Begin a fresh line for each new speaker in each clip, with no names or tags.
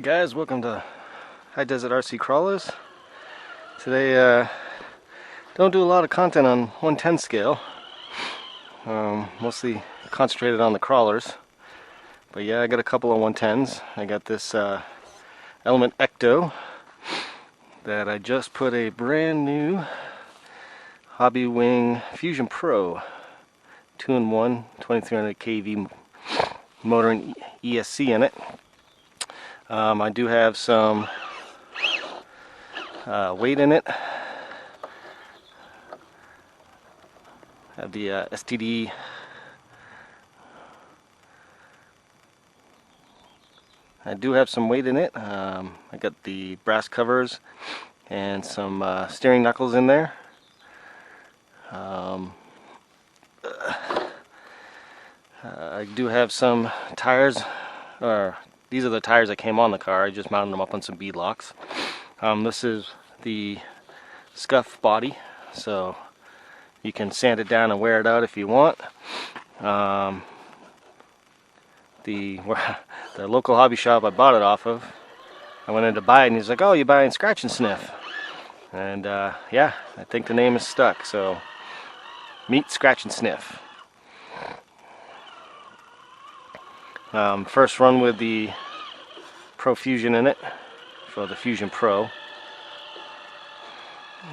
Hey guys, welcome to High Desert RC Crawlers. Today, don't do a lot of content on 110 scale. Mostly concentrated on the crawlers. But yeah, I got a couple of 110s. I got this Element Ecto that I just put a brand new Hobbywing Fusion Pro 2-in-1 2300 kV motor and ESC in it. I do have some weight in it. I have the STD I do have some weight in it. I got the brass covers and some steering knuckles in there. I do have some tires, or these are the tires that came on the car. I just mounted them up on some bead locks. This is the scuff body, so you can sand it down and wear it out if you want. The local hobby shop I bought it off of, I went in to buy it and he's like, "Oh, you buying Scratch and Sniff?" And yeah, I think the name is stuck, so meet Scratch and Sniff. First run with the Pro Fusion in it, for the Fusion Pro.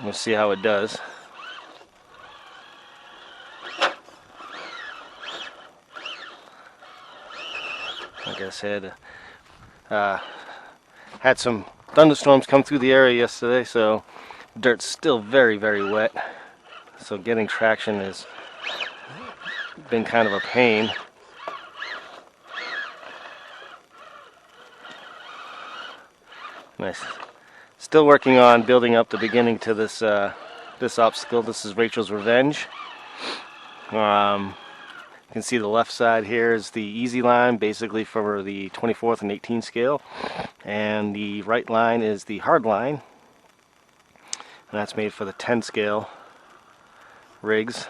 We'll see how it does. Like I said, had some thunderstorms come through the area yesterday, so the dirt's still very, very wet. So getting traction has been kind of a pain. Nice. Still working on building up the beginning to this this obstacle. This is Rachel's Revenge. You can see the left side here is the easy line, basically for the 24th and 18 scale, and the right line is the hard line, and that's made for the 10 scale rigs.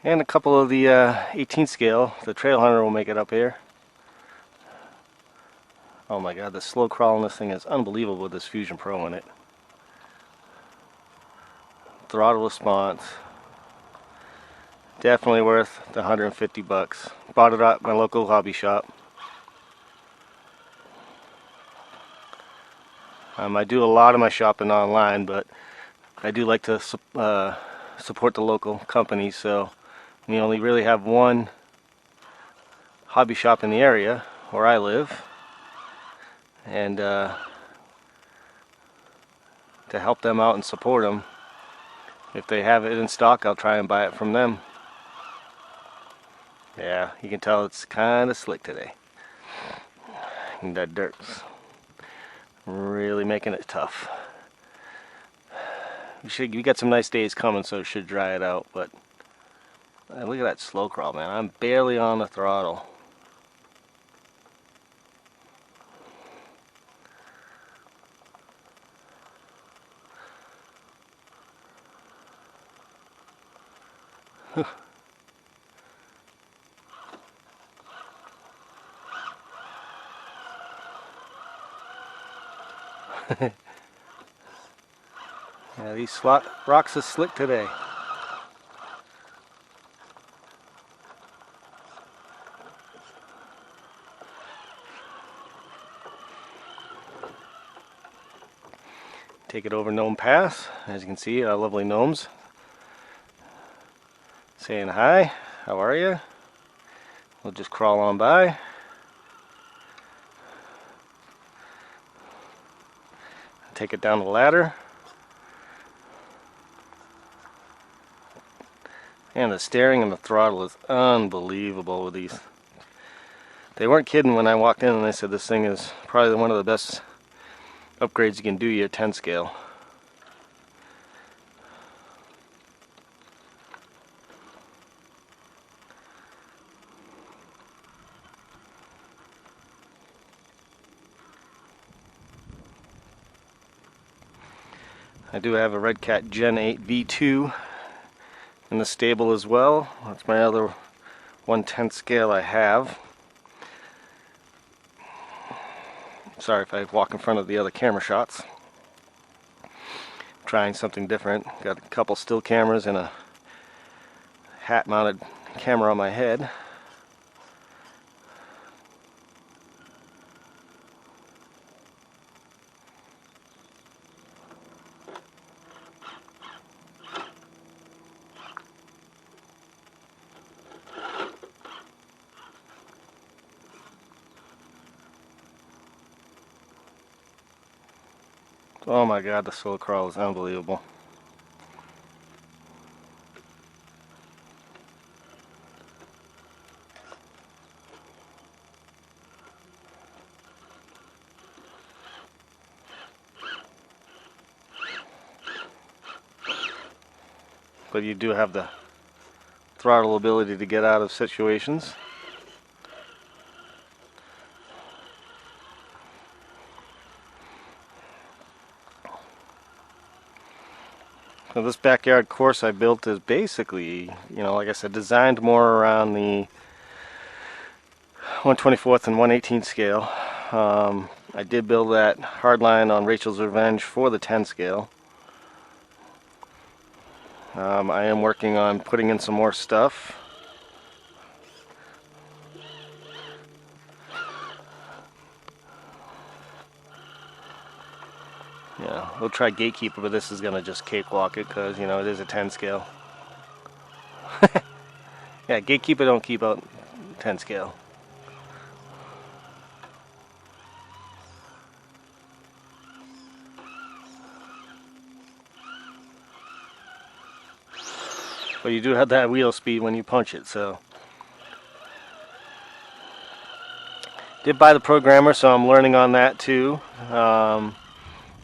And a couple of the 18 scale. The Trail Hunter will make it up here. Oh my god, the slow crawl on this thing is unbelievable with this Fusion Pro in it. Throttle response, definitely worth the $150. Bought it at my local hobby shop. I do a lot of my shopping online, but I do like to support the local companies, so we only really have one hobby shop in the area where I live, and to help them out and support them, if they have it in stock, I'll try and buy it from them. Yeah, you can tell it's kind of slick today, and that dirt's really making it tough. We got some nice days coming, so it should dry it out, but look at that slow crawl, man. I'm barely on the throttle. Yeah, these rocks are slick today. Take it over Gnome Pass. As you can see, our lovely gnomes saying hi, how are you? We'll just crawl on by. Take it down the ladder. And the steering and the throttle is unbelievable with these. They weren't kidding when I walked in and they said this thing is probably one of the best upgrades you can do your 10 scale. I do have a Red Cat Gen 8 V2 in the stable as well. That's my other 1/10 scale I have. Sorry if I walk in front of the other camera shots. Trying something different. Got a couple still cameras and a hat mounted camera on my head. Oh my god, the slow crawl is unbelievable. But you do have the throttle ability to get out of situations. So this backyard course I built is basically, you know, like I said, designed more around the 1/24 and 1/18 scale. I did build that hardline on Rachel's Revenge for the 10 scale. I am working on putting in some more stuff. Yeah, we'll try Gatekeeper, but this is going to just cakewalk it because, you know, it is a 10 scale. Yeah, Gatekeeper don't keep out 10 scale. But you do have that wheel speed when you punch it, so. Did buy the programmer, so I'm learning on that too.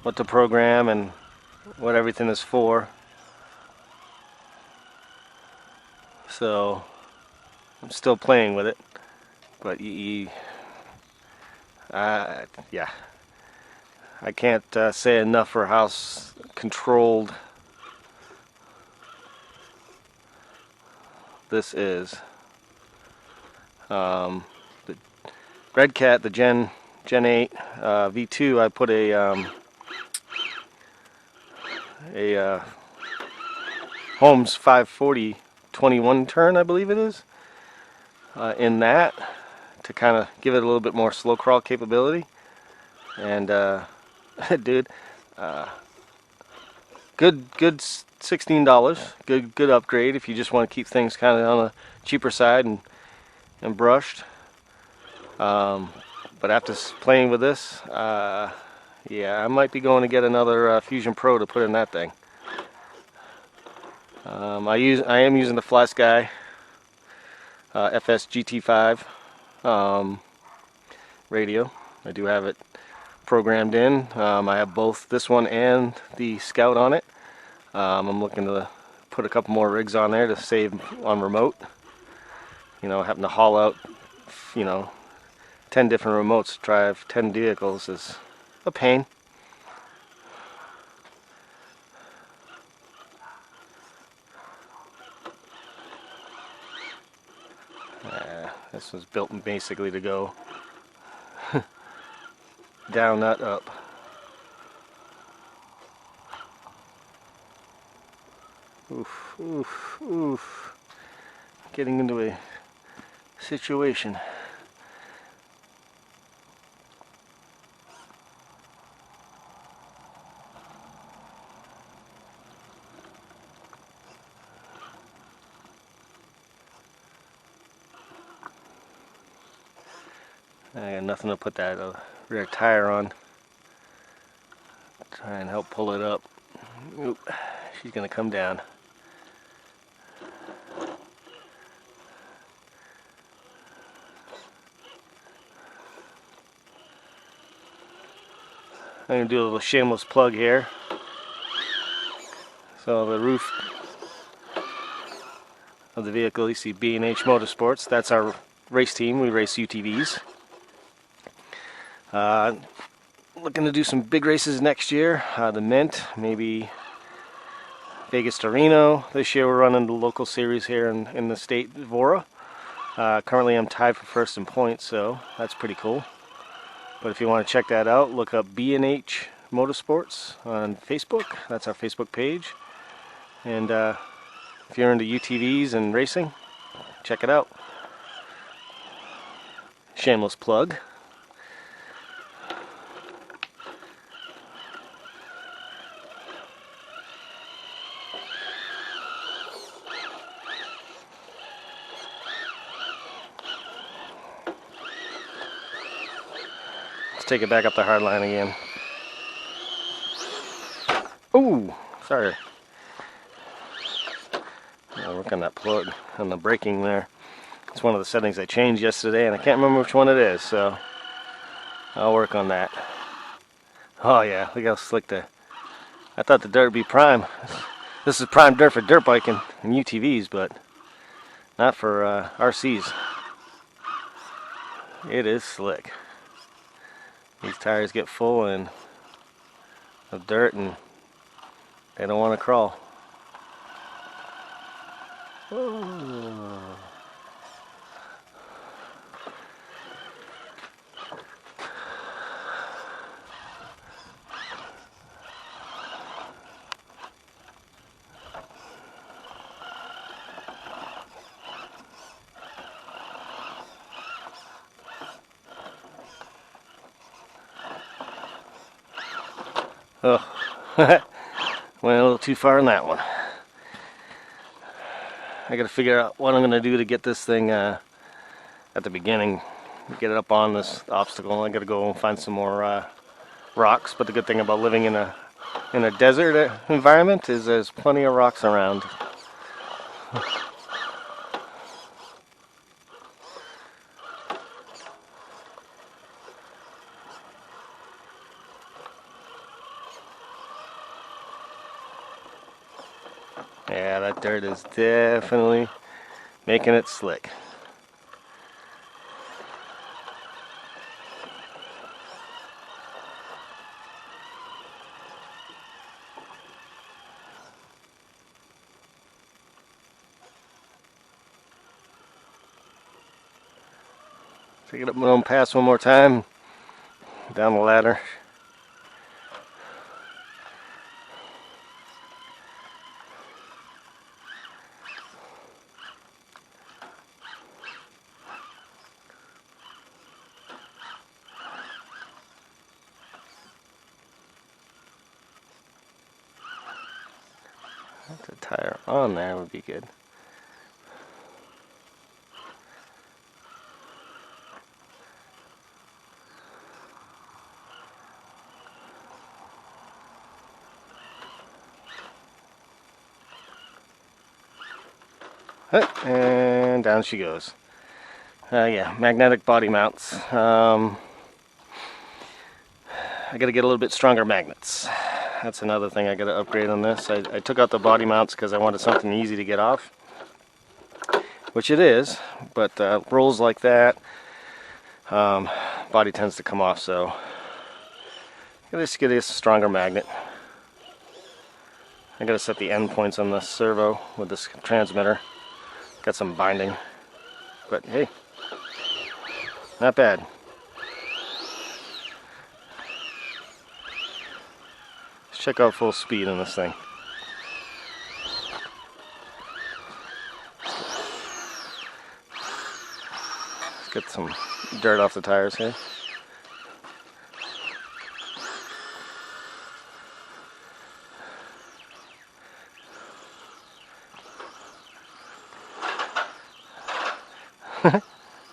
What to program and what everything is for. So I'm still playing with it, but yeah, I can't say enough for how controlled this is. The Red Cat, the Gen 8 V2, I put a Holmes 540 21 turn, I believe it is, in that to kind of give it a little bit more slow crawl capability. And dude, good $16, good upgrade if you just want to keep things kind of on the cheaper side and brushed. But after playing with this, yeah, I might be going to get another Fusion Pro to put in that thing. I am using the Flat Sky FS GT5 radio. I do have it programmed in. I have both this one and the Scout on it. I'm looking to put a couple more rigs on there to save on remote. You know, having to haul out, you know, 10 different remotes to drive 10 vehicles is a pain. This was built basically to go down, not up. Oof, oof, oof. Getting into a situation. I got nothing to put that rear tire on. Try and help pull it up. Oop, she's gonna come down. I'm gonna do a little shameless plug here. So the roof of the vehicle, you see B&H Motorsports. That's our race team. We race UTVs. Looking to do some big races next year. The Mint, maybe Vegas to Reno. This year we're running the local series here in the state, Vora. Currently I'm tied for first in points, so that's pretty cool. But if you want to check that out, look up B&H Motorsports on Facebook. That's our Facebook page. And if you're into UTVs and racing, check it out. Shameless plug. Let's take it back up the hard line again. Ooh, sorry. I'll work on that plug, on the braking there. It's one of the settings I changed yesterday, and I can't remember which one it is, so I'll work on that. Oh yeah, look how slick I thought the dirt would be prime. This is prime dirt for dirt biking and UTVs, but not for RCs. It is slick. These tires get full of dirt and they don't want to crawl. Oh. Oh, went a little too far on that one. I gotta figure out what I'm gonna do to get this thing at the beginning, get it up on this obstacle. I gotta go and find some more rocks. But the good thing about living in a desert environment is there's plenty of rocks around. Yeah, that dirt is definitely making it slick. Take it up my own pass one more time, down the ladder. The tire on there would be good. And down she goes. Yeah, magnetic body mounts. I gotta get a little bit stronger magnets. That's another thing I gotta upgrade on this. I took out the body mounts because I wanted something easy to get off, which it is, but rolls like that, body tends to come off, so I gotta just get a stronger magnet. I gotta set the end points on the servo with this transmitter. Got some binding, but hey, not bad. Let's check out full speed on this thing. Let's get some dirt off the tires here.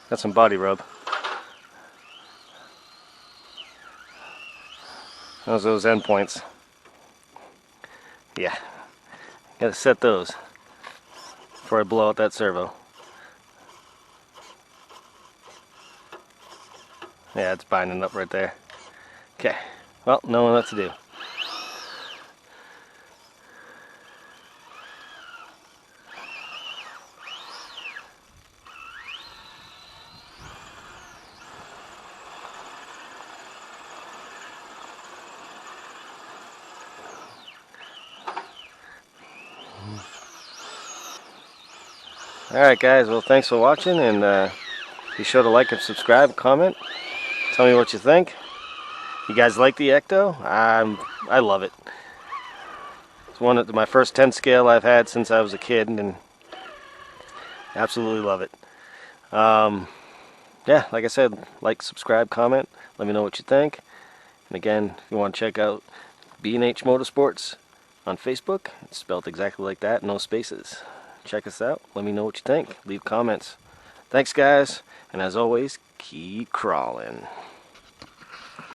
Got some body rub. Those end points. Yeah, gotta set those before I blow out that servo. Yeah, it's binding up right there. Okay, well, knowing what to do. Alright guys, well thanks for watching, and be sure to like and subscribe, comment, tell me what you think. You guys like the Ecto? I love it. It's one of my first 10 scale I've had since I was a kid, and absolutely love it. Yeah, like I said, like, subscribe, comment, let me know what you think. And again, if you want to check out B&H Motorsports on Facebook, it's spelled exactly like that, no spaces. Check us out, let me know what you think, leave comments. Thanks guys, and as always, keep crawling.